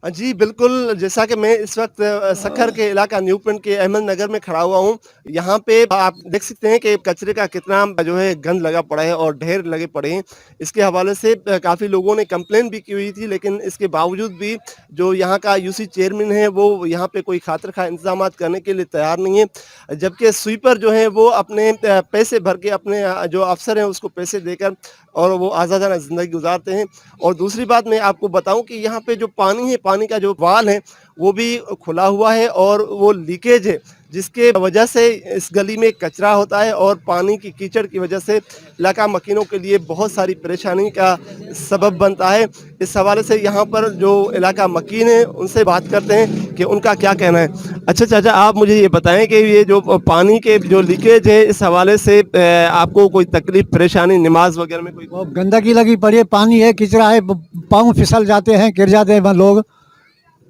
जी, बिल्कुल, जैसा कि मैं इस वक़्त सक्खर के इलाका न्यू पिंड के अहमद नगर में खड़ा हुआ हूँ। यहाँ पे आप देख सकते हैं कि कचरे का कितना जो है गंद लगा पड़ा है और ढेर लगे पड़े हैं। इसके हवाले से काफ़ी लोगों ने कंप्लेंट भी की हुई थी, लेकिन इसके बावजूद भी जो यहाँ का यूसी चेयरमैन है, वो यहाँ पे कोई खातिर-खा इंतज़ामात करने के लिए तैयार नहीं है। जबकि स्वीपर जो हैं, वो अपने पैसे भर के अपने जो अफ़सर हैं, उसको पैसे देकर और वो आज़ादाना ज़िंदगी गुज़ारते हैं। और दूसरी बात मैं आपको बताऊँ कि यहाँ पे जो पानी है, पानी का जो वाल है, वो भी खुला हुआ है और वो लीकेज है, जिसके वजह से इस गली में कचरा होता है और पानी की कीचड़ की वजह से इलाका मकीनों के लिए बहुत सारी परेशानी का सबब बनता है। इस हवाले से यहाँ पर जो इलाका मकीन है, उनसे बात करते हैं कि उनका क्या कहना है। अच्छा चाचा, आप मुझे ये बताएँ कि ये जो पानी के जो लीकेज है, इस हवाले से आपको कोई तकलीफ, परेशानी नमाज़ वगैरह में कोई? वो गंदगी लगी पड़ी है, पानी है, किचरा है, पाँव फिसल जाते हैं, गिर जाते हैं वहाँ लोग।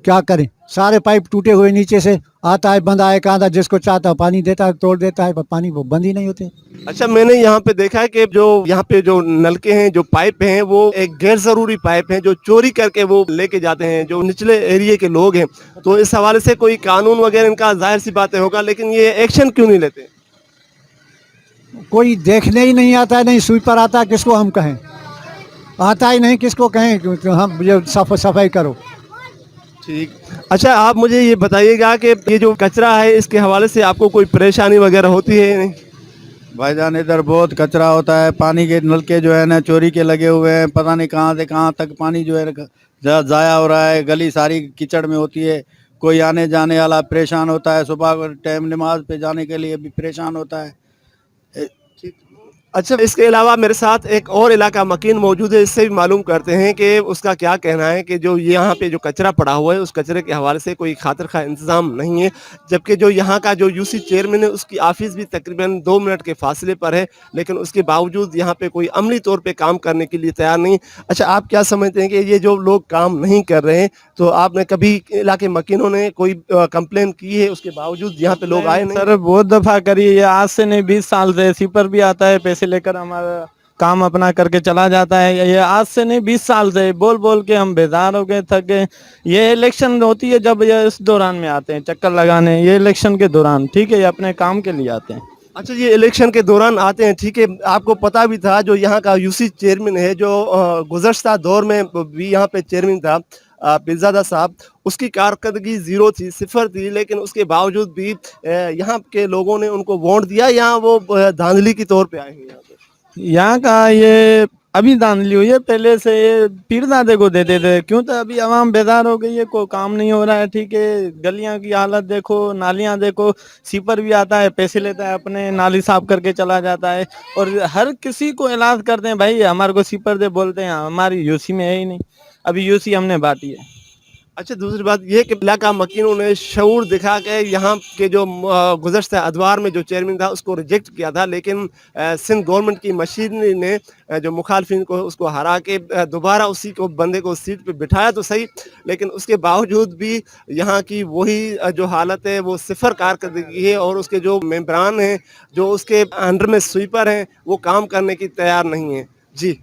क्या करें, सारे पाइप टूटे हुए नीचे से, आता है बंद आए कहा था, जिसको चाहता है पानी देता है, तोड़ देता है, पर पानी वो बंद ही नहीं होते। अच्छा, मैंने यहाँ पे देखा है कि जो यहाँ पे जो नलके हैं, जो पाइप हैं, वो एक गैर ज़रूरी पाइप हैं, जो चोरी करके वो लेके जाते हैं, जो निचले एरिया के लोग हैं। तो इस हवाले से कोई कानून वगैरह इनका ज़ाहिर-सी बातें होगा, लेकिन ये एक्शन क्यों नहीं लेते? कोई देखने ही नहीं आता है, नहीं स्वीपर आता है, किसको हम कहें, आता ही नहीं, किसको कहें कि हम ये सफाई करो। ठीक। अच्छा, आप मुझे ये बताइएगा कि ये जो कचरा है, इसके हवाले से आपको कोई परेशानी वगैरह होती है या नहीं? भाईजान इधर बहुत कचरा होता है, पानी के नलके जो है ना चोरी के लगे हुए हैं, पता नहीं कहाँ से कहाँ तक पानी जो है ज़ाया हो रहा है, गली सारी कीचड़ में होती है, कोई आने जाने वाला परेशान होता है, सुबह टाइम नमाज पे जाने के लिए भी परेशान होता है। अच्छा, इसके अलावा मेरे साथ एक और इलाका मकीन मौजूद है, इससे भी मालूम करते हैं कि उसका क्या कहना है कि जो यहाँ पे जो कचरा पड़ा हुआ है, उस कचरे के हवाले से कोई खातिर-खा इंतज़ाम नहीं है। जबकि जो यहाँ का जो यूसी चेयरमैन है, उसकी ऑफ़िस भी तकरीबन 2 मिनट के फ़ासले पर है, लेकिन उसके बावजूद यहाँ पे कोई अमली तौर पे काम करने के लिए तैयार नहीं है। अच्छा, आप क्या समझते हैं कि ये जो लोग काम नहीं कर रहे हैं, तो आपने कभी इलाके मकीनों ने कोई कंप्लेन की है, उसके बावजूद यहाँ पे लोग आए नहीं? सर बहुत दफा करी है, आज से नहीं 20 साल से स्वीपर भी आता है, पैसे लेकर हमारा काम अपना करके चला जाता है। ये आज से नहीं 20 साल से बोल बोल के हम बेजार हो गए, थक गए। ये इलेक्शन होती है जब ये इस दौरान में आते हैं चक्कर लगाने, ये इलेक्शन के दौरान, ठीक है, ये अपने काम के लिए आते हैं। अच्छा, ये इलेक्शन के दौरान आते हैं, ठीक है। आपको पता भी था जो यहाँ का यूसी चेयरमैन है, जो गुज़श्ता दौर में भी यहाँ पे चेयरमैन था, पीरज़ादा साहब, उसकी कारकर्दगी ज़ीरो थी, सिफ़र थी, लेकिन उसके बावजूद भी यहाँ के लोगों ने उनको वोट दिया, या वो धांधली के तौर पे आए हैं यहाँ पे? यहाँ का ये अभी धांधली हुई है, पहले से ये पीरदादे को देते थे, क्यों? तो अभी आवाम बेजार हो गई है, कोई काम नहीं हो रहा है, ठीक है। गलियां की हालत देखो, नालियां देखो, सीपर भी आता है, पैसे लेता है, अपने नाली साफ करके चला जाता है, और हर किसी को इलाज करते हैं, भाई हमारे को सीपर दे, बोलते हैं हमारी यूसी में है ही नहीं, अभी यूसी हमने बांटी है। अच्छा, दूसरी बात ये कि इलाका मकीनों ने शऊर दिखा के यहाँ के जो गुज़श्ता अदवार में जो चेयरमैन था, उसको रिजेक्ट किया था, लेकिन सिंध गवर्नमेंट की मशीनरी ने जो मुखालफिन को उसको हरा के दोबारा उसी को बंदे को सीट पे बिठाया तो सही, लेकिन उसके बावजूद भी यहाँ की वही जो हालत है, वो सिफर कारकर्दगी है, और उसके जो मेंबरान हैं, जो उसके अंडर में स्वीपर हैं, वो काम करने की तैयार नहीं है। जी।